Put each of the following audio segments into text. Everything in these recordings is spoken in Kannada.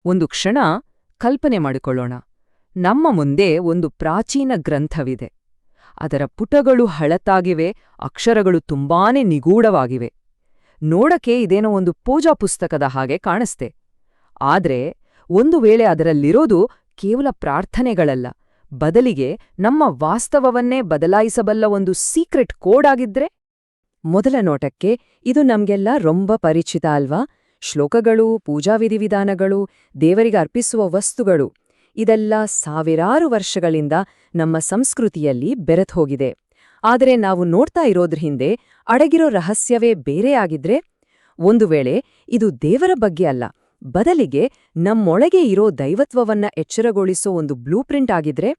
ಒಂದು ಕ್ಷಣ ಕಲ್ಪನೆ ಮಾಡಿಕೊಳ್ಳೋಣ. ನಮ್ಮ ಮುಂದೆ ಒಂದು ಪ್ರಾಚೀನ ಗ್ರಂಥವಿದೆ. ಅದರ ಪುಟಗಳು ಹಳತಾಗಿವೆ, ಅಕ್ಷರಗಳು ತುಂಬಾನೇ ನಿಗೂಢವಾಗಿವೆ. ನೋಡಕ್ಕೆ ಇದೇನೋ ಒಂದು ಪೂಜಾ ಪುಸ್ತಕದ ಹಾಗೆ ಕಾಣಿಸ್ತೆ. ಆದ್ರೆ ಒಂದು ವೇಳೆ ಅದರಲ್ಲಿರೋದು ಕೇವಲ ಪ್ರಾರ್ಥನೆಗಳಲ್ಲ, ಬದಲಿಗೆ ನಮ್ಮ ವಾಸ್ತವವನ್ನೇ ಬದಲಾಯಿಸಬಲ್ಲ ಒಂದು ಸೀಕ್ರೆಟ್ ಕೋಡ್ ಆಗಿದ್ರೆ? ಮೊದಲ ನೋಟಕ್ಕೆ ಇದು ನಮ್ಗೆಲ್ಲ ರೊಂಬ ಪರಿಚಿತ ಅಲ್ವಾ? ಶ್ಲೋಕಗಳು, ಪೂಜಾ ವಿಧಿವಿಧಾನಗಳು, ದೇವರಿಗೆ ಅರ್ಪಿಸುವ ವಸ್ತುಗಳು ಇದೆಲ್ಲ ಸಾವಿರಾರು ವರ್ಷಗಳಿಂದ ನಮ್ಮ ಸಂಸ್ಕೃತಿಯಲ್ಲಿ ಬೆರೆತ್ಹೋಗಿದೆ. ಆದರೆ ನಾವು ನೋಡ್ತಾ ಇರೋದ್ರ ಹಿಂದೆ ಅಡಗಿರೋ ರಹಸ್ಯವೇ ಬೇರೆಯಾಗಿದ್ರೆ? ಒಂದು ವೇಳೆ ಇದು ದೇವರ ಬಗ್ಗೆ ಅಲ್ಲ, ಬದಲಿಗೆ ನಮ್ಮೊಳಗೆ ಇರೋ ದೈವತ್ವವನ್ನ ಎಚ್ಚರಗೊಳಿಸೋ ಒಂದು ಬ್ಲೂಪ್ರಿಂಟ್ ಆಗಿದ್ರೆ?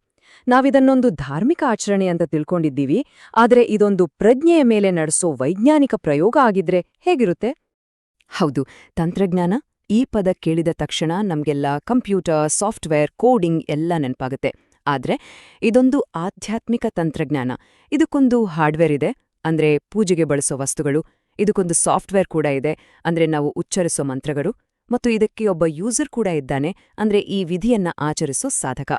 ನಾವಿದನ್ನೊಂದು ಧಾರ್ಮಿಕ ಆಚರಣೆ ಅಂತ ತಿಳ್ಕೊಂಡಿದ್ದೀವಿ, ಆದರೆ ಇದೊಂದು ಪ್ರಜ್ಞೆಯ ಮೇಲೆ ನಡೆಸೋ ವೈಜ್ಞಾನಿಕ ಪ್ರಯೋಗ ಆಗಿದ್ರೆ ಹೇಗಿರುತ್ತೆ? ಹೌದು, ತಂತ್ರಜ್ಞಾನ ಈ ಪದ ಕೇಳಿದ ತಕ್ಷಣ ನಮ್ಗೆಲ್ಲ ಕಂಪ್ಯೂಟರ್, ಸಾಫ್ಟ್ವೇರ್, ಕೋಡಿಂಗ್ ಎಲ್ಲ ನೆನಪಾಗುತ್ತೆ. ಆದ್ರೆ ಇದೊಂದು ಆಧ್ಯಾತ್ಮಿಕ ತಂತ್ರಜ್ಞಾನ. ಇದಕ್ಕೊಂದು ಹಾರ್ಡ್ವೇರ್ ಇದೆ, ಅಂದ್ರೆ ಪೂಜೆಗೆ ಬಳಸೋ ವಸ್ತುಗಳು. ಇದಕ್ಕೊಂದು ಸಾಫ್ಟ್ವೇರ್ ಕೂಡ ಇದೆ, ಅಂದ್ರೆ ನಾವು ಉಚ್ಚರಿಸೋ ಮಂತ್ರಗಳು. ಮತ್ತು ಇದಕ್ಕೆ ಒಬ್ಬ ಯೂಸರ್ ಕೂಡ ಇದ್ದಾನೆ, ಅಂದ್ರೆ ಈ ವಿಧಿಯನ್ನ ಆಚರಿಸೋ ಸಾಧಕ.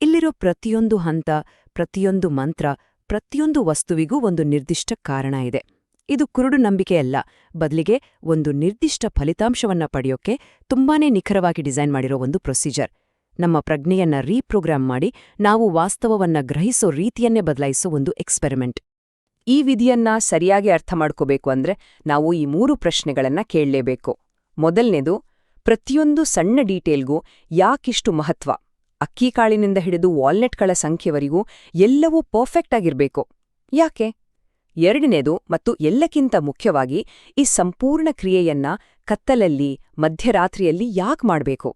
ಇಲ್ಲಿರೋ ಪ್ರತಿಯೊಂದು ಹಂತ, ಪ್ರತಿಯೊಂದು ಮಂತ್ರ, ಪ್ರತಿಯೊಂದು ವಸ್ತುವಿಗೂ ಒಂದು ನಿರ್ದಿಷ್ಟ ಕಾರಣ ಇದೆ. ಇದು ಕುರುಡು ನಂಬಿಕೆಯಲ್ಲ, ಬದಲಿಗೆ ಒಂದು ನಿರ್ದಿಷ್ಟ ಫಲಿತಾಂಶವನ್ನ ಪಡೆಯೋಕೆ ತುಂಬಾನೇ ನಿಖರವಾಗಿ ಡಿಸೈನ್ ಮಾಡಿರೋ ಒಂದು ಪ್ರೊಸೀಜರ್. ನಮ್ಮ ಪ್ರಜ್ಞೆಯನ್ನ ರೀಪ್ರೋಗ್ರಾಮ್ ಮಾಡಿ ನಾವು ವಾಸ್ತವವನ್ನ ಗ್ರಹಿಸೋ ರೀತಿಯನ್ನೇ ಬದಲಾಯಿಸೋ ಒಂದು ಎಕ್ಸ್ಪೆರಿಮೆಂಟ್. ಈ ವಿಧಿಯನ್ನ ಸರಿಯಾಗಿ ಅರ್ಥ ಮಾಡ್ಕೋಬೇಕು ಅಂದ್ರೆ ನಾವು ಈ 3 ಪ್ರಶ್ನೆಗಳನ್ನ ಕೇಳಲೇಬೇಕು. ಮೊದಲ್ನೇದು, ಪ್ರತಿಯೊಂದು ಸಣ್ಣ ಡೀಟೇಲ್ಗೂ ಯಾಕಿಷ್ಟು ಮಹತ್ವ? ಅಕ್ಕಿಕಾಳಿನಿಂದ ಹಿಡಿದು ವಾಲ್ನೆಟ್ಗಳ ಸಂಖ್ಯೆವರೆಗೂ ಎಲ್ಲವೂ ಪರ್ಫೆಕ್ಟ್ ಆಗಿರ್ಬೇಕು, ಯಾಕೆ? ಎರಡನೇದು ಮತ್ತು ಎಲ್ಲಕ್ಕಿಂತ ಮುಖ್ಯವಾಗಿ, ಈ ಸಂಪೂರ್ಣ ಕ್ರಿಯೆಯನ್ನ ಕತ್ತಲಲ್ಲಿ, ಮಧ್ಯರಾತ್ರಿಯಲ್ಲಿ ಯಾಕೆ ಮಾಡಬೇಕು?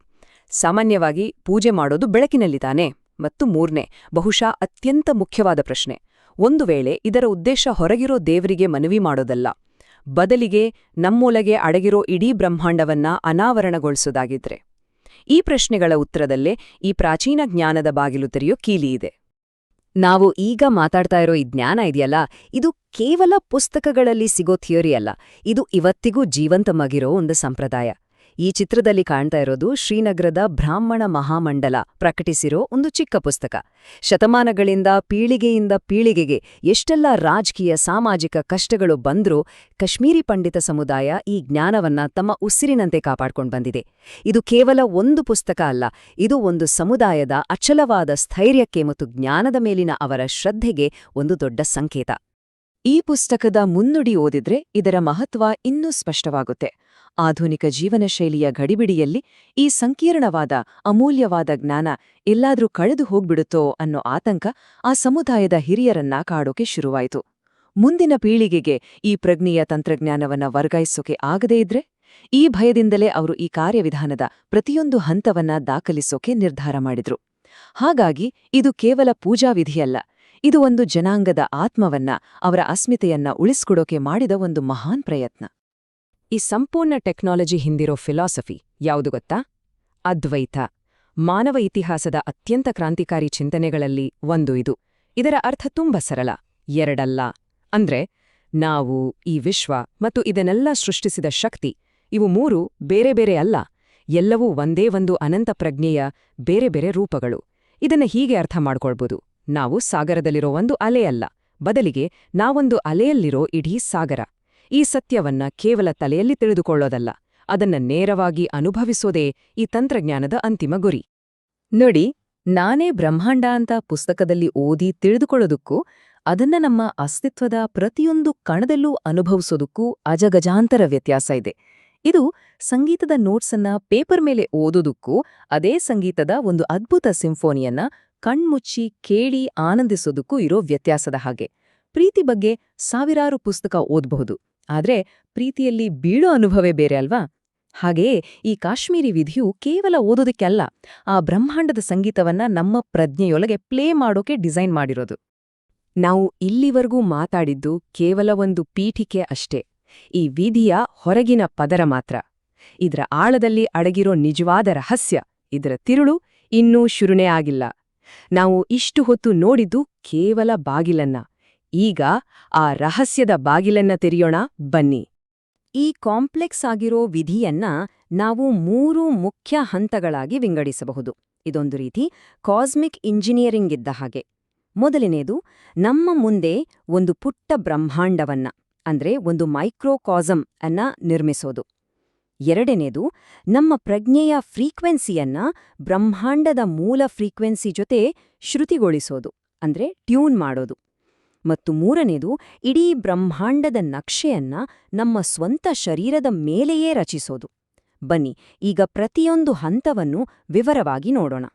ಸಾಮಾನ್ಯವಾಗಿ ಪೂಜೆ ಮಾಡೋದು ಬೆಳಕಿನಲ್ಲಿ ತಾನೇ? ಮತ್ತು ಮೂರನೇ, ಬಹುಶಃ ಅತ್ಯಂತ ಮುಖ್ಯವಾದ ಪ್ರಶ್ನೆ, ಒಂದು ವೇಳೆ ಇದರ ಉದ್ದೇಶ ಹೊರಗಿರೋ ದೇವರಿಗೆ ಮನವಿ ಮಾಡೋದಲ್ಲ, ಬದಲಿಗೆ ನಮ್ಮೊಳಗೆ ಅಡಗಿರೋ ಇಡೀ ಬ್ರಹ್ಮಾಂಡವನ್ನ ಅನಾವರಣಗೊಳಿಸೋದಾಗಿದ್ರೆ? ಈ ಪ್ರಶ್ನೆಗಳ ಉತ್ತರದಲ್ಲೇ ಈ ಪ್ರಾಚೀನ ಜ್ಞಾನದ ಬಾಗಿಲು ತೆರೆಯೋ ಕೀಲಿ ಇದೆ. ನಾವು ಈಗ ಮಾತಾಡ್ತಾ ಇರೋ ಈ ಜ್ಞಾನ ಇದೆಯಲ್ಲ, ಇದು ಕೇವಲ ಪುಸ್ತಕಗಳಲ್ಲಿ ಸಿಗೋ ಥಿಯರಿ ಅಲ್ಲ, ಇದು ಇವತ್ತಿಗೂ ಜೀವಂತವಾಗಿರೋ ಒಂದು ಸಂಪ್ರದಾಯ. ಈ ಚಿತ್ರದಲ್ಲಿ ಕಾಣ್ತಾ ಇರೋದು ಶ್ರೀನಗರದ ಬ್ರಾಹ್ಮಣ ಮಹಾಮಂಡಲ ಪ್ರಕಟಿಸಿರೋ ಒಂದು ಚಿಕ್ಕ ಪುಸ್ತಕ. ಶತಮಾನಗಳಿಂದ ಪೀಳಿಗೆಯಿಂದ ಪೀಳಿಗೆಗೆ ಎಷ್ಟೆಲ್ಲ ರಾಜಕೀಯ, ಸಾಮಾಜಿಕ ಕಷ್ಟಗಳು ಬಂದ್ರೂ ಕಾಶ್ಮೀರಿ ಪಂಡಿತ ಸಮುದಾಯ ಈ ಜ್ಞಾನವನ್ನ ತಮ್ಮ ಉಸಿರಿನಂತೆ ಕಾಪಾಡ್ಕೊಂಡು ಬಂದಿದೆ. ಇದು ಕೇವಲ ಒಂದು ಪುಸ್ತಕ ಅಲ್ಲ, ಇದು ಒಂದು ಸಮುದಾಯದ ಅಚಲವಾದ ಸ್ಥೈರ್ಯಕ್ಕೆ ಮತ್ತು ಜ್ಞಾನದ ಮೇಲಿನ ಅವರ ಶ್ರದ್ಧೆಗೆ ಒಂದು ದೊಡ್ಡ ಸಂಕೇತ. ಈ ಪುಸ್ತಕದ ಮುನ್ನುಡಿ ಓದಿದ್ರೆ ಇದರ ಮಹತ್ವ ಇನ್ನೂ ಸ್ಪಷ್ಟವಾಗುತ್ತೆ. ಆಧುನಿಕ ಜೀವನ ಶೈಲಿಯ ಗಡಿಬಿಡಿಯಲ್ಲಿ ಈ ಸಂಕೀರ್ಣವಾದ, ಅಮೂಲ್ಯವಾದ ಜ್ಞಾನ ಎಲ್ಲಾದ್ರೂ ಕಳೆದು ಹೋಗ್ಬಿಡುತ್ತೋ ಅನ್ನೋ ಆತಂಕ ಆ ಸಮುದಾಯದ ಹಿರಿಯರನ್ನ ಕಾಡೋಕೆ ಶುರುವಾಯಿತು. ಮುಂದಿನ ಪೀಳಿಗೆಗೆ ಈ ಪ್ರಜ್ಞೆಯ ತಂತ್ರಜ್ಞಾನವನ್ನ ವರ್ಗಾಯಿಸೋಕೆ ಆಗದೇ ಇದ್ರೆ? ಈ ಭಯದಿಂದಲೇ ಅವರು ಈ ಕಾರ್ಯವಿಧಾನದ ಪ್ರತಿಯೊಂದು ಹಂತವನ್ನ ದಾಖಲಿಸೋಕೆ ನಿರ್ಧಾರ ಮಾಡಿದ್ರು. ಹಾಗಾಗಿ ಇದು ಕೇವಲ ಪೂಜಾ ವಿಧಿಯಲ್ಲ, ಇದು ಒಂದು ಜನಾಂಗದ ಆತ್ಮವನ್ನ, ಅವರ ಅಸ್ಮಿತೆಯನ್ನ ಉಳಿಸ್ಕೊಡೋಕೆ ಮಾಡಿದ ಒಂದು ಮಹಾನ್ ಪ್ರಯತ್ನ. ಈ ಸಂಪೂರ್ಣ ಟೆಕ್ನಾಲಜಿ ಹಿಂದಿರೋ ಫಿಲಾಸಫಿ ಯಾವುದು ಗೊತ್ತಾ? ಅದ್ವೈತ. ಮಾನವ ಇತಿಹಾಸದ ಅತ್ಯಂತ ಕ್ರಾಂತಿಕಾರಿ ಚಿಂತನೆಗಳಲ್ಲಿ ಒಂದು ಇದು. ಇದರ ಅರ್ಥ ತುಂಬ ಸರಳ, ಎರಡಲ್ಲ. ಅಂದ್ರೆ ನಾವು, ಈ ವಿಶ್ವ ಮತ್ತು ಇದನ್ನೆಲ್ಲ ಸೃಷ್ಟಿಸಿದ ಶಕ್ತಿ, ಇವು 3 ಬೇರೆ ಬೇರೆ ಅಲ್ಲ, ಎಲ್ಲವೂ ಒಂದೇ ಒಂದು ಅನಂತ ಪ್ರಜ್ಞೆಯ ಬೇರೆ ಬೇರೆ ರೂಪಗಳು. ಇದನ್ನ ಹೀಗೆ ಅರ್ಥ ಮಾಡ್ಕೊಳ್ಬೋದು, ನಾವು ಸಾಗರದಲ್ಲಿರೋ ಒಂದು ಅಲೆಯಲ್ಲ, ಬದಲಿಗೆ ನಾವೊಂದು ಅಲೆಯಲ್ಲಿರೋ ಇಡೀ ಸಾಗರ. ಈ ಸತ್ಯವನ್ನ ಕೇವಲ ತಲೆಯಲ್ಲಿ ತಿಳಿದುಕೊಳ್ಳೋದಲ್ಲ, ಅದನ್ನ ನೇರವಾಗಿ ಅನುಭವಿಸೋದೇ ಈ ತಂತ್ರಜ್ಞಾನದ ಅಂತಿಮ ಗುರಿ. ನೋಡಿ, ನಾನೇ ಬ್ರಹ್ಮಾಂಡ ಅಂತ ಪುಸ್ತಕದಲ್ಲಿ ಓದಿ ತಿಳಿದುಕೊಳ್ಳೋದಕ್ಕೂ ಅದನ್ನ ನಮ್ಮ ಅಸ್ತಿತ್ವದ ಪ್ರತಿಯೊಂದು ಕಣದಲ್ಲೂ ಅನುಭವಿಸೋದಕ್ಕೂ ಅಜಗಜಾಂತರ ವ್ಯತ್ಯಾಸ ಇದೆ. ಇದು ಸಂಗೀತದ ನೋಟ್ಸನ್ನ ಪೇಪರ್ ಮೇಲೆ ಓದೋದಕ್ಕೂ ಅದೇ ಸಂಗೀತದ ಒಂದು ಅದ್ಭುತ ಸಿಂಫೋನಿಯನ್ನ ಕಣ್ಮುಚ್ಚಿ ಕೇಳಿ ಆನಂದಿಸೋದಕ್ಕೂ ಇರೋ ವ್ಯತ್ಯಾಸದ ಹಾಗೆ. ಪ್ರೀತಿ ಬಗ್ಗೆ ಸಾವಿರಾರು ಪುಸ್ತಕ ಓದಬಹುದು, ಆದ್ರೆ ಪ್ರೀತಿಯಲ್ಲಿ ಬೀಳೋ ಅನುಭವೇ ಬೇರೆ ಅಲ್ವಾ? ಹಾಗೆಯೇ ಈ ಕಾಶ್ಮೀರಿ ವಿಧಿಯು ಕೇವಲ ಓದೋದಕ್ಕೆ ಅಲ್ಲ, ಆ ಬ್ರಹ್ಮಾಂಡದ ಸಂಗೀತವನ್ನ ನಮ್ಮ ಪ್ರಜ್ಞೆಯೊಳಗೆ ಪ್ಲೇ ಮಾಡೋಕೆ ಡಿಸೈನ್ ಮಾಡಿರೋದು. ನಾವು ಇಲ್ಲಿವರೆಗೂ ಮಾತಾಡಿದ್ದು ಕೇವಲ ಒಂದು ಪೀಠಿಕೆ ಅಷ್ಟೇ, ಈ ವಿಧಿಯ ಹೊರಗಿನ ಪದರ ಮಾತ್ರ. ಇದರ ಆಳದಲ್ಲಿ ಅಡಗಿರೋ ನಿಜವಾದ ರಹಸ್ಯ, ಇದರ ತಿರುಳು ಇನ್ನೂ ಶುರುನೇ ಆಗಿಲ್ಲ. ನಾವು ಇಷ್ಟು ಹೊತ್ತು ನೋಡಿದ್ದು ಕೇವಲ ಬಾಗಿಲನ್ನ. ಈಗ ಆ ರಹಸ್ಯದ ಬಾಗಿಲನ್ನ ತೆರೆಯೋಣ ಬನ್ನಿ. ಈ ಕಾಂಪ್ಲೆಕ್ಸ್ ಆಗಿರೋ ವಿಧಿಯನ್ನ ನಾವು 3 ಮುಖ್ಯ ಹಂತಗಳಾಗಿ ವಿಂಗಡಿಸಬಹುದು. ಇದೊಂದು ರೀತಿ ಕಾಸ್ಮಿಕ್ ಇಂಜಿನಿಯರಿಂಗ್ ಇದ್ದ ಹಾಗೆ. ಮೊದಲನೇದು, ನಮ್ಮ ಮುಂದೆ ಒಂದು ಪುಟ್ಟ ಬ್ರಹ್ಮಾಂಡವನ್ನ ಅಂದ್ರೆ ಒಂದು ಮೈಕ್ರೋಕಾಸಮ್ ಅನ್ನ ನಿರ್ಮಿಸೋದು. ಎರಡನೇದು, ನಮ್ಮ ಪ್ರಜ್ಞೆಯ ಫ್ರೀಕ್ವೆನ್ಸಿಯನ್ನ ಬ್ರಹ್ಮಾಂಡದ ಮೂಲ ಫ್ರೀಕ್ವೆನ್ಸಿ ಜೊತೆ ಶ್ರುತಿಗೊಳಿಸೋದು ಅಂದ್ರೆ ಟ್ಯೂನ್ ಮಾಡೋದು. ಮತ್ತು ಮೂರನೇದು, ಇಡೀ ಬ್ರಹ್ಮಾಂಡದ ನಕ್ಷೆಯನ್ನ ನಮ್ಮ ಸ್ವಂತ ಶರೀರದ ಮೇಲೆಯೇ ರಚಿಸೋದು. ಬನ್ನಿ ಈಗ ಪ್ರತಿಯೊಂದು ಹಂತವನ್ನು ವಿವರವಾಗಿ ನೋಡೋಣ.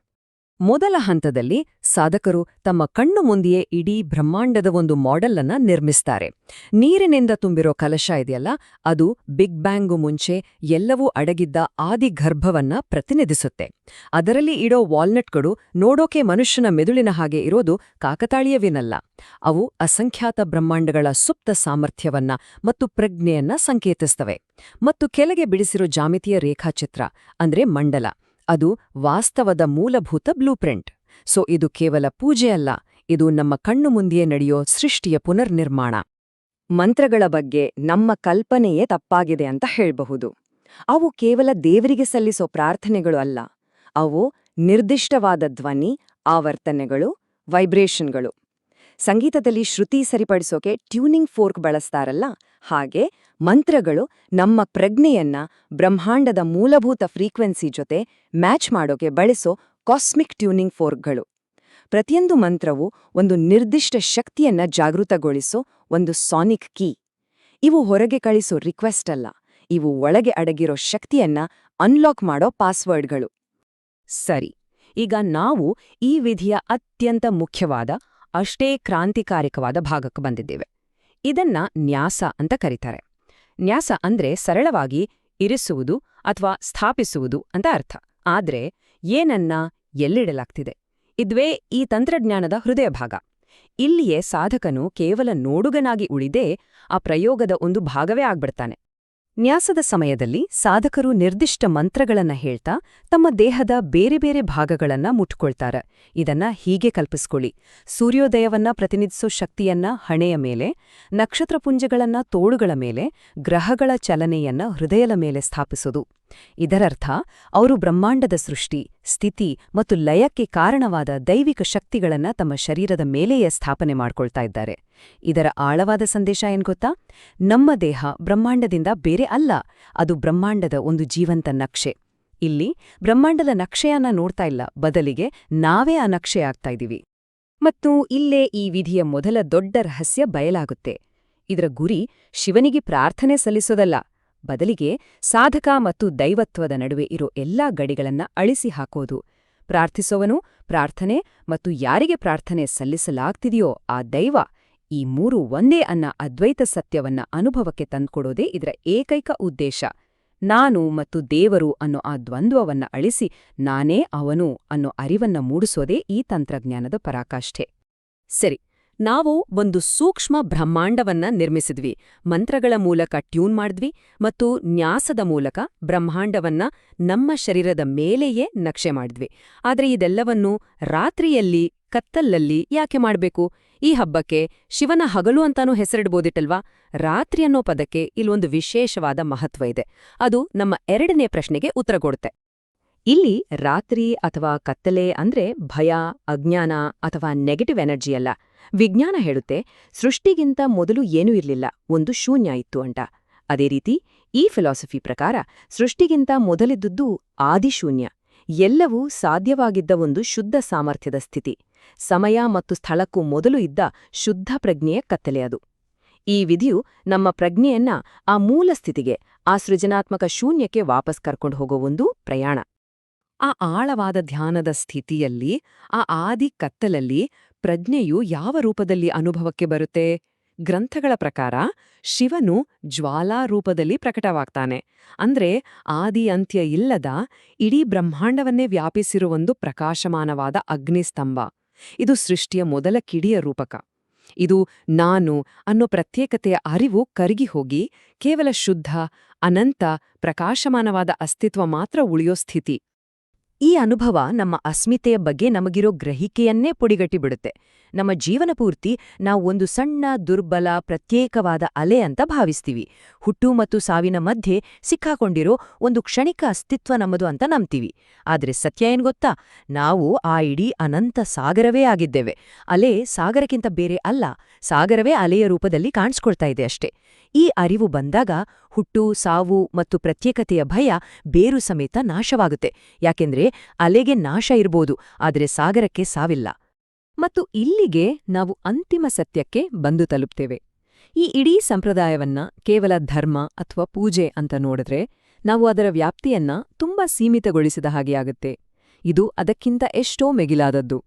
ಮೊದಲ ಹಂತದಲ್ಲಿ ಸಾಧಕರು ತಮ್ಮ ಕಣ್ಣು ಮುಂದೆಯೇ ಇಡೀ ಬ್ರಹ್ಮಾಂಡದ ಒಂದು ಮಾಡೆಲ್ ಅನ್ನ ನಿರ್ಮಿಸ್ತಾರೆ. ನೀರಿನಿಂದ ತುಂಬಿರೋ ಕಲಶ ಇದೆಯಲ್ಲ, ಅದು ಬಿಗ್ ಬ್ಯಾಂಗು ಮುಂಚೆ ಎಲ್ಲವೂ ಅಡಗಿದ್ದ ಆದಿಗರ್ಭವನ್ನ ಪ್ರತಿನಿಧಿಸುತ್ತೆ. ಅದರಲ್ಲಿ ಇಡೋ ವಾಲ್ನಟ್ಗಳು ನೋಡೋಕೆ ಮನುಷ್ಯನ ಮೆದುಳಿನ ಹಾಗೆ ಇರೋದು ಕಾಕತಾಳೀಯವೇನಲ್ಲ. ಅವು ಅಸಂಖ್ಯಾತ ಬ್ರಹ್ಮಾಂಡಗಳ ಸುಪ್ತ ಸಾಮರ್ಥ್ಯವನ್ನ ಮತ್ತು ಪ್ರಜ್ಞೆಯನ್ನ ಸಂಕೇತಿಸ್ತವೆ. ಮತ್ತು ಕೆಳಗೆ ಬಿಡಿಸಿರೋ ಜಾಮಿತಿಯ ರೇಖಾಚಿತ್ರ ಅಂದ್ರೆ ಮಂಡಲ, ಅದು ವಾಸ್ತವದ ಮೂಲಭೂತ ಬ್ಲೂಪ್ರಿಂಟ್. ಸೊ ಇದು ಕೇವಲ ಪೂಜೆ ಅಲ್ಲ, ಇದು ನಮ್ಮ ಕಣ್ಣು ಮುಂದೆಯೇ ನಡೆಯೋ ಸೃಷ್ಟಿಯ ಪುನರ್ನಿರ್ಮಾಣ. ಮಂತ್ರಗಳ ಬಗ್ಗೆ ನಮ್ಮ ಕಲ್ಪನೆಯೇ ತಪ್ಪಾಗಿದೆ ಅಂತ ಹೇಳ್ಬಹುದು. ಅವು ಕೇವಲ ದೇವರಿಗೆ ಸಲ್ಲಿಸೋ ಪ್ರಾರ್ಥನೆಗಳು ಅಲ್ಲ, ಅವು ನಿರ್ದಿಷ್ಟವಾದ ಧ್ವನಿ, ಆವರ್ತನೆಗಳು, ವೈಬ್ರೇಷನ್ಗಳು. ಸಂಗೀತದಲ್ಲಿ ಶ್ರುತಿ ಸರಿಪಡಿಸೋಕೆ ಟ್ಯೂನಿಂಗ್ ಫೋರ್ಕ್ ಬಳಸ್ತಾರಲ್ಲ, ಹಾಗೆ ಮಂತ್ರಗಳು ನಮ್ಮ ಪ್ರಜ್ಞೆಯನ್ನ ಬ್ರಹ್ಮಾಂಡದ ಮೂಲಭೂತ ಫ್ರೀಕ್ವೆನ್ಸಿ ಜೊತೆ ಮ್ಯಾಚ್ ಮಾಡೋಕೆ ಬಳಸೋ ಕಾಸ್ಮಿಕ್ ಟ್ಯೂನಿಂಗ್ ಫೋರ್ಕ್ಗಳು. ಪ್ರತಿಯೊಂದು ಮಂತ್ರವು ಒಂದು ನಿರ್ದಿಷ್ಟ ಶಕ್ತಿಯನ್ನ ಜಾಗೃತಗೊಳಿಸೋ ಒಂದು ಸಾನಿಕ್ ಕೀ. ಇವು ಹೊರಗೆ ಕಳಿಸೋ ರಿಕ್ವೆಸ್ಟ್ ಅಲ್ಲ, ಇವು ಒಳಗೆ ಅಡಗಿರೋ ಶಕ್ತಿಯನ್ನ ಅನ್ಲಾಕ್ ಮಾಡೋ ಪಾಸ್ವರ್ಡ್ಗಳು. ಸರಿ, ಈಗ ನಾವು ಈ ವಿಧಿಯ ಅತ್ಯಂತ ಮುಖ್ಯವಾದ, ಅಷ್ಟೇ ಕ್ರಾಂತಿಕಾರಿಕವಾದ ಭಾಗಕ್ಕೆ ಬಂದಿದ್ದೇವೆ. ಇದನ್ನ ನ್ಯಾಸ ಅಂತ ಕರೀತಾರೆ. ನ್ಯಾಸ ಅಂದ್ರೆ ಸರಳವಾಗಿ ಇರಿಸುವುದು ಅಥವಾ ಸ್ಥಾಪಿಸುವುದು ಅಂತ ಅರ್ಥ. ಆದ್ರೆ ಏನನ್ನ ಎಲ್ಲಿಡಲಾಗ್ತಿದೆ, ಇದುವೇ ಈ ತಂತ್ರಜ್ಞಾನದ ಹೃದಯ ಭಾಗ. ಇಲ್ಲಿಯೇ ಸಾಧಕನು ಕೇವಲ ನೋಡುಗನಾಗಿ ಉಳಿದೇ ಆ ಪ್ರಯೋಗದ ಒಂದು ಭಾಗವೇ ಆಗ್ಬಿಡ್ತಾನೆ. ನ್ಯಾಸದ ಸಮಯದಲ್ಲಿ ಸಾಧಕರು ನಿರ್ದಿಷ್ಟ ಮಂತ್ರಗಳನ್ನ ಹೇಳ್ತಾ ತಮ್ಮ ದೇಹದ ಬೇರೆ ಬೇರೆ ಭಾಗಗಳನ್ನ ಮುಟ್ಕೊಳ್ತಾರೆ. ಇದನ್ನ ಹೀಗೆ ಕಲ್ಪಿಸ್ಕೊಳ್ಳಿ: ಸೂರ್ಯೋದಯವನ್ನ ಪ್ರತಿನಿಧಿಸೋ ಶಕ್ತಿಯನ್ನ ಹಣೆಯ ಮೇಲೆ, ನಕ್ಷತ್ರಪುಂಜಗಳನ್ನ ತೋಳುಗಳ ಮೇಲೆ, ಗ್ರಹಗಳ ಚಲನೆಯನ್ನ ಹೃದಯದ ಮೇಲೆ ಸ್ಥಾಪಿಸೋದು. ಇದರರ್ಥ ಅವರು ಬ್ರಹ್ಮಾಂಡದ ಸೃಷ್ಟಿ, ಸ್ಥಿತಿ ಮತ್ತು ಲಯಕ್ಕೆ ಕಾರಣವಾದ ದೈವಿಕ ಶಕ್ತಿಗಳನ್ನ ತಮ್ಮ ಶರೀರದ ಮೇಲೆಯೇ ಸ್ಥಾಪನೆ ಮಾಡ್ಕೊಳ್ತಾ ಇದ್ದಾರೆ. ಇದರ ಆಳವಾದ ಸಂದೇಶ ಏನ್ ಗೊತ್ತಾ? ನಮ್ಮ ದೇಹ ಬ್ರಹ್ಮಾಂಡದಿಂದ ಬೇರೆ ಅಲ್ಲ, ಅದು ಬ್ರಹ್ಮಾಂಡದ ಒಂದು ಜೀವಂತ ನಕ್ಷೆ. ಇಲ್ಲಿ ಬ್ರಹ್ಮಾಂಡದ ನಕ್ಷೆಯನ್ನ ನೋಡ್ತಾ ಇಲ್ಲ, ಬದಲಿಗೆ ನಾವೇ ಆ ನಕ್ಷೆ ಆಗ್ತಾ ಇದೀವಿ. ಮತ್ತು ಇಲ್ಲೇ ಈ ವಿಧಿಯ ಮೊದಲ ದೊಡ್ಡ ರಹಸ್ಯ ಬಯಲಾಗುತ್ತೆ. ಇದರ ಗುರಿ ಶಿವನಿಗೆ ಪ್ರಾರ್ಥನೆ ಸಲ್ಲಿಸೋದಲ್ಲ, ಬದಲಿಗೆ ಸಾಧಕ ಮತ್ತು ದೈವತ್ವದ ನಡುವೆ ಇರೋ ಎಲ್ಲಾ ಗಡಿಗಳನ್ನ ಅಳಿಸಿ ಹಾಕೋದು. ಪ್ರಾರ್ಥಿಸೋವನು, ಪ್ರಾರ್ಥನೆ ಮತ್ತು ಯಾರಿಗೆ ಪ್ರಾರ್ಥನೆ ಸಲ್ಲಿಸಲಾಗ್ತಿದೆಯೋ ಆ ದೈವ, ಈ ಮೂರು ಒಂದೇ ಅನ್ನ ಅದ್ವೈತ ಸತ್ಯವನ್ನ ಅನುಭವಕ್ಕೆ ತಂದ್ಕೊಡೋದೇ ಇದರ ಏಕೈಕ ಉದ್ದೇಶ. ನಾನು ಮತ್ತು ದೇವರು ಅನ್ನೋ ಆ ದ್ವಂದ್ವವನ್ನ ಅಳಿಸಿ ನಾನೇ ಅವನು ಅನ್ನೋ ಅರಿವನ್ನ ಮೂಡಿಸೋದೇ ಈ ತಂತ್ರಜ್ಞಾನದ ಪರಾಕಾಷ್ಠೆ. ಸರಿ, ನಾವು ಒಂದು ಸೂಕ್ಷ್ಮ ಬ್ರಹ್ಮಾಂಡವನ್ನ ನಿರ್ಮಿಸಿದ್ವಿ, ಮಂತ್ರಗಳ ಮೂಲಕ ಟ್ಯೂನ್ ಮಾಡಿದ್ವಿ ಮತ್ತು ನ್ಯಾಸದ ಮೂಲಕ ಬ್ರಹ್ಮಾಂಡವನ್ನ ನಮ್ಮ ಶರೀರದ ಮೇಲೆಯೇ ನಕ್ಷೆ ಮಾಡಿದ್ವಿ. ಆದ್ರೆ ಇದೆಲ್ಲವನ್ನೂ ರಾತ್ರಿಯಲ್ಲಿ, ಕತ್ತಲಲ್ಲಿ ಯಾಕೆ ಮಾಡ್ಬೇಕು? ಈ ಹಬ್ಬಕ್ಕೆ ಶಿವನ ಹಗಲು ಅಂತಾನೂ ಹೆಸರಿಡ್ಬೋದಿಟ್ಟಲ್ವಾ? ರಾತ್ರಿ ಅನ್ನೋ ಪದಕ್ಕೆ ಇಲ್ಲೊಂದು ವಿಶೇಷವಾದ ಮಹತ್ವ ಇದೆ. ಅದು ನಮ್ಮ ಎರಡನೇ ಪ್ರಶ್ನೆಗೆ ಉತ್ತರ ಕೊಡುತ್ತೆ. ಇಲ್ಲಿ ರಾತ್ರಿ ಅಥವಾ ಕತ್ತಲೆ ಅಂದ್ರೆ ಭಯ, ಅಜ್ಞಾನ ಅಥವಾ ನೆಗೆಟಿವ್ ಎನರ್ಜಿ ಅಲ್ಲ. ವಿಜ್ಞಾನ ಹೇಳುತ್ತೆ, ಸೃಷ್ಟಿಗಿಂತ ಮೊದಲು ಏನೂ ಇರ್ಲಿಲ್ಲ, ಒಂದು ಶೂನ್ಯ ಇತ್ತು ಅಂತ. ಅದೇ ರೀತಿ ಈ ಫಿಲಾಸಫಿ ಪ್ರಕಾರ ಸೃಷ್ಟಿಗಿಂತ ಮೊದಲಿದ್ದುದು ಆದಿಶೂನ್ಯ, ಎಲ್ಲವೂ ಸಾಧ್ಯವಾಗಿದ್ದ ಒಂದು ಶುದ್ಧ ಸಾಮರ್ಥ್ಯದ ಸ್ಥಿತಿ. ಸಮಯ ಮತ್ತು ಸ್ಥಳಕ್ಕೂ ಮೊದಲು ಇದ್ದ ಶುದ್ಧ ಪ್ರಜ್ಞೆಯ ಕತ್ತಲೆ ಅದು. ಈ ವಿಧಿಯು ನಮ್ಮ ಪ್ರಜ್ಞೆಯನ್ನ ಆ ಮೂಲ ಸ್ಥಿತಿಗೆ, ಆ ಸೃಜನಾತ್ಮಕ ಶೂನ್ಯಕ್ಕೆ ವಾಪಸ್ ಕರ್ಕೊಂಡು ಹೋಗೋ ಒಂದು ಪ್ರಯಾಣ. ಆ ಆಳವಾದ ಧ್ಯಾನದ ಸ್ಥಿತಿಯಲ್ಲಿ, ಆ ಆದಿ ಕತ್ತಲಲ್ಲಿ ಪ್ರಜ್ಞೆಯು ಯಾವ ರೂಪದಲ್ಲಿ ಅನುಭವಕ್ಕೆ ಬರುತ್ತೆ? ಗ್ರಂಥಗಳ ಪ್ರಕಾರ ಶಿವನು ಜ್ವಾಲಾ ರೂಪದಲ್ಲಿ ಪ್ರಕಟವಾಗ್ತಾನೆ. ಅಂದ್ರೆ ಆದಿ ಅಂತ್ಯ ಇಲ್ಲದ, ಇಡೀ ಬ್ರಹ್ಮಾಂಡವನ್ನೇ ವ್ಯಾಪಿಸಿರುವ ಒಂದು ಪ್ರಕಾಶಮಾನವಾದ ಅಗ್ನಿಸ್ತಂಭ. ಇದು ಸೃಷ್ಟಿಯ ಮೊದಲ ಕಿಡಿಯ ರೂಪಕ. ಇದು ನಾನು ಅನ್ನೋ ಪ್ರತ್ಯೇಕತೆಯ ಅರಿವು ಕರಗಿ ಹೋಗಿ ಕೇವಲ ಶುದ್ಧ, ಅನಂತ, ಪ್ರಕಾಶಮಾನವಾದ ಅಸ್ತಿತ್ವ ಮಾತ್ರ ಉಳಿಯೋ ಸ್ಥಿತಿ. ಈ ಅನುಭವ ನಮ್ಮ ಅಸ್ಮಿತೆಯ ಬಗ್ಗೆ ನಮಗಿರೋ ಗ್ರಹಿಕೆಯನ್ನೇ ಪುಡಿಗಟ್ಟಿಬಿಡುತ್ತೆ. ನಮ್ಮ ಜೀವನ ಪೂರ್ತಿ ನಾವು ಒಂದು ಸಣ್ಣ ದುರ್ಬಲ ಪ್ರತ್ಯೇಕವಾದ ಅಲೆ ಅಂತ ಭಾವಿಸ್ತೀವಿ. ಹುಟ್ಟು ಮತ್ತು ಸಾವಿನ ಮಧ್ಯೆ ಸಿಕ್ಕಾಕೊಂಡಿರೋ ಒಂದು ಕ್ಷಣಿಕ ಅಸ್ತಿತ್ವ ನಮ್ಮದು ಅಂತ ನಂಬ್ತೀವಿ. ಆದ್ರೆ ಸತ್ಯ ಏನ್ ಗೊತ್ತಾ? ನಾವು ಆ ಇಡೀ ಅನಂತ ಸಾಗರವೇ ಆಗಿದ್ದೇವೆ. ಅಲೆ ಸಾಗರಕ್ಕಿಂತ ಬೇರೆ ಅಲ್ಲ, ಸಾಗರವೇ ಅಲೆಯ ರೂಪದಲ್ಲಿ ಕಾಣಿಸ್ಕೊಳ್ತಾ ಇದೆ ಅಷ್ಟೇ. ಈ ಅರಿವು ಬಂದಾಗ ಹುಟ್ಟು, ಸಾವು ಮತ್ತು ಪ್ರತ್ಯೇಕತೆಯ ಭಯ ಬೇರು ಸಮೇತ ನಾಶವಾಗುತ್ತೆ. ಯಾಕೆಂದ್ರೆ ಅಲೆಗೆ ನಾಶ ಇರ್ಬೋದು, ಆದ್ರೆ ಸಾಗರಕ್ಕೆ ಸಾವಿಲ್ಲ. ಮತ್ತು ಇಲ್ಲಿಗೆ ನಾವು ಅಂತಿಮ ಸತ್ಯಕ್ಕೆ ಬಂದು ತಲುಪ್ತೇವೆ. ಈ ಇಡೀ ಸಂಪ್ರದಾಯವನ್ನ ಕೇವಲ ಧರ್ಮ ಅಥವಾ ಪೂಜೆ ಅಂತ ನೋಡಿದ್ರೆ ನಾವು ಅದರ ವ್ಯಾಪ್ತಿಯನ್ನ ತುಂಬಾ ಸೀಮಿತಗೊಳಿಸಿದ ಹಾಗೆ ಆಗುತ್ತೆ. ಇದು ಅದಕ್ಕಿಂತ ಎಷ್ಟೋ ಮಿಗಿಲಾದದ್ದು.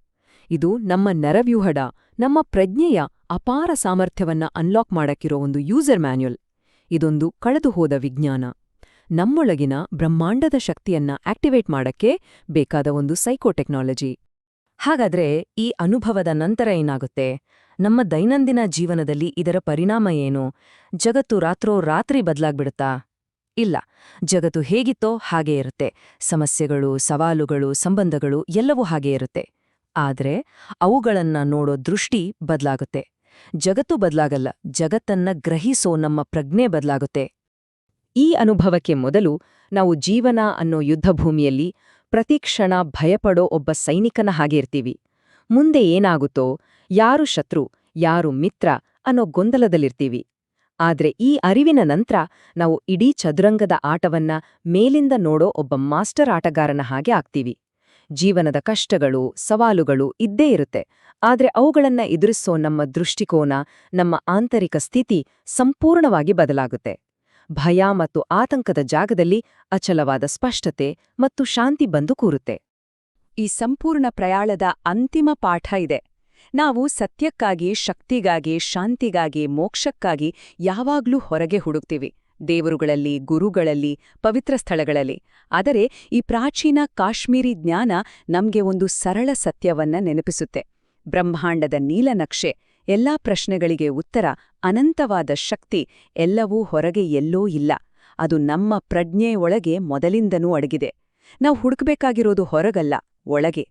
ಇದು ನಮ್ಮ ನರವ್ಯೂಹದ, ನಮ್ಮ ಪ್ರಜ್ಞೆಯ ಅಪಾರ ಸಾಮರ್ಥ್ಯವನ್ನ ಅನ್ಲಾಕ್ ಮಾಡಕ್ಕಿರೋ ಒಂದು ಯೂಸರ್ ಮ್ಯಾನ್ಯುಯಲ್. ಇದೊಂದು ಕಳೆದುಹೋದ ವಿಜ್ಞಾನ. ನಮ್ಮೊಳಗಿನ ಬ್ರಹ್ಮಾಂಡದ ಶಕ್ತಿಯನ್ನ ಆಕ್ಟಿವೇಟ್ ಮಾಡಕ್ಕೆ ಬೇಕಾದ ಒಂದು ಸೈಕೋಟೆಕ್ನಾಲಜಿ. ಹಾಗಾದ್ರೆ ಈ ಅನುಭವದ ನಂತರ ಏನಾಗುತ್ತೆ? ನಮ್ಮ ದೈನಂದಿನ ಜೀವನದಲ್ಲಿ ಇದರ ಪರಿಣಾಮ ಏನು? ಜಗತ್ತು ರಾತ್ರೋರಾತ್ರಿ ಬದಲಾಗ್ಬಿಡುತ್ತಾ? ಇಲ್ಲ, ಜಗತ್ತು ಹೇಗಿತ್ತೋ ಹಾಗೇ ಇರುತ್ತೆ. ಸಮಸ್ಯೆಗಳು, ಸವಾಲುಗಳು, ಸಂಬಂಧಗಳು ಎಲ್ಲವೂ ಹಾಗೇ ಇರುತ್ತೆ. ಆದ್ರೆ ಅವುಗಳನ್ನ ನೋಡೋ ದೃಷ್ಟಿ ಬದಲಾಗುತ್ತೆ. ಜಗತ್ತು ಬದಲಾಗಲ್ಲ, ಜಗತ್ತನ್ನ ಗ್ರಹಿಸೋ ನಮ್ಮ ಪ್ರಜ್ಞೆ ಬದಲಾಗುತ್ತೆ. ಈ ಅನುಭವಕ್ಕೆ ಮೊದಲು ನಾವು ಜೀವನ ಅನ್ನೋ ಯುದ್ಧಭೂಮಿಯಲ್ಲಿ ಪ್ರತಿಕ್ಷಣ ಭಯಪಡೋ ಒಬ್ಬ ಸೈನಿಕನ ಹಾಗೆ ಇರ್ತೀವಿ. ಮುಂದೆ ಏನಾಗುತ್ತೋ, ಯಾರು ಶತ್ರು, ಯಾರು ಮಿತ್ರ ಅನ್ನೋ ಗೊಂದಲದಲ್ಲಿರ್ತೀವಿ. ಆದ್ರೆ ಈ ಅರಿವಿನ ನಂತರ ನಾವು ಇಡೀ ಚದುರಂಗದ ಆಟವನ್ನ ಮೇಲಿಂದ ನೋಡೋ ಒಬ್ಬ ಮಾಸ್ಟರ್ ಆಟಗಾರನ ಹಾಗೆ ಆಗ್ತೀವಿ. ಜೀವನದ ಕಷ್ಟಗಳು, ಸವಾಲುಗಳು ಇದ್ದೇ ಇರುತ್ತೆ, ಆದ್ರೆ ಅವುಗಳನ್ನ ಎದುರಿಸೋ ನಮ್ಮ ದೃಷ್ಟಿಕೋನ, ನಮ್ಮ ಆಂತರಿಕ ಸ್ಥಿತಿ ಸಂಪೂರ್ಣವಾಗಿ ಬದಲಾಗುತ್ತೆ. ಭಯ ಮತ್ತು ಆತಂಕದ ಜಾಗದಲ್ಲಿ ಅಚಲವಾದ ಸ್ಪಷ್ಟತೆ ಮತ್ತು ಶಾಂತಿ ಬಂದು ಕೂರುತ್ತೆ. ಈ ಸಂಪೂರ್ಣ ಪ್ರಯಾಣದ ಅಂತಿಮ ಪಾಠ ಇದೆ. ನಾವು ಸತ್ಯಕ್ಕಾಗಿ, ಶಕ್ತಿಗಾಗಿ, ಶಾಂತಿಗಾಗಿ, ಮೋಕ್ಷಕ್ಕಾಗಿ ಯಾವಾಗ್ಲೂ ಹೊರಗೆ ಹುಡುಕ್ತೀವಿ. ದೇವರುಗಳಲ್ಲಿ, ಗುರುಗಳಲ್ಲಿ, ಪವಿತ್ರ ಸ್ಥಳಗಳಲ್ಲಿ. ಆದರೆ ಈ ಪ್ರಾಚೀನ ಕಾಶ್ಮೀರಿ ಜ್ಞಾನ ನಮ್ಗೆ ಒಂದು ಸರಳ ಸತ್ಯವನ್ನ ನೆನಪಿಸುತ್ತೆ. ಬ್ರಹ್ಮಾಂಡದ ನೀಲನಕ್ಷೆ, ಎಲ್ಲಾ ಪ್ರಶ್ನೆಗಳಿಗೆ ಉತ್ತರ, ಅನಂತವಾದ ಶಕ್ತಿ ಎಲ್ಲವೂ ಹೊರಗೆ ಎಲ್ಲೋ ಇಲ್ಲ. ಅದು ನಮ್ಮ ಪ್ರಜ್ಞೆಯೊಳಗೆ ಮೊದಲಿಂದನೂ ಅಡಗಿದೆ. ನಾವು ಹುಡುಕಬೇಕಾಗಿರೋದು ಹೊರಗಲ್ಲ, ಒಳಗೆ.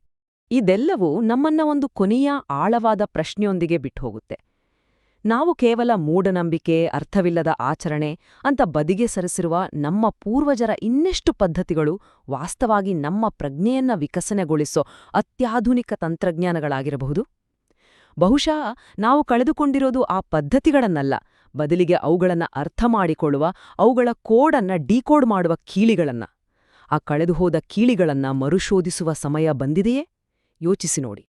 ಇದೆಲ್ಲವೂ ನಮ್ಮನ್ನ ಒಂದು ಕೊನೆಯ ಆಳವಾದ ಪ್ರಶ್ನೆಯೊಂದಿಗೆ ಬಿಟ್ಟುಹೋಗುತ್ತೆ. ನಾವು ಕೇವಲ ಮೂಢನಂಬಿಕೆ, ಅರ್ಥವಿಲ್ಲದ ಆಚರಣೆ ಅಂತ ಬದಿಗೆ ಸರಿಸಿರುವ ನಮ್ಮ ಪೂರ್ವಜರ ಇನ್ನೆಷ್ಟು ಪದ್ಧತಿಗಳು ವಾಸ್ತವಾಗಿ ನಮ್ಮ ಪ್ರಜ್ಞೆಯನ್ನ ವಿಕಸನಗೊಳಿಸೋ ಅತ್ಯಾಧುನಿಕ ತಂತ್ರಜ್ಞಾನಗಳಾಗಿರಬಹುದು? ಬಹುಶಃ ನಾವು ಕಳೆದುಕೊಂಡಿರೋದು ಆ ಪದ್ಧತಿಗಳನ್ನಲ್ಲ, ಬದಲಿಗೆ ಅವುಗಳನ್ನ ಅರ್ಥ ಮಾಡಿಕೊಳ್ಳುವ, ಅವುಗಳ ಕೋಡನ್ನ ಡಿಕೋಡ್ ಮಾಡುವ ಕೀಲಿಗಳನ್ನ. ಆ ಕಳೆದುಹೋದ ಕೀಲಿಗಳನ್ನ ಮರುಶೋಧಿಸುವ ಸಮಯ ಬಂದಿದೆಯೇ? ಯೋಚಿಸಿ ನೋಡಿ.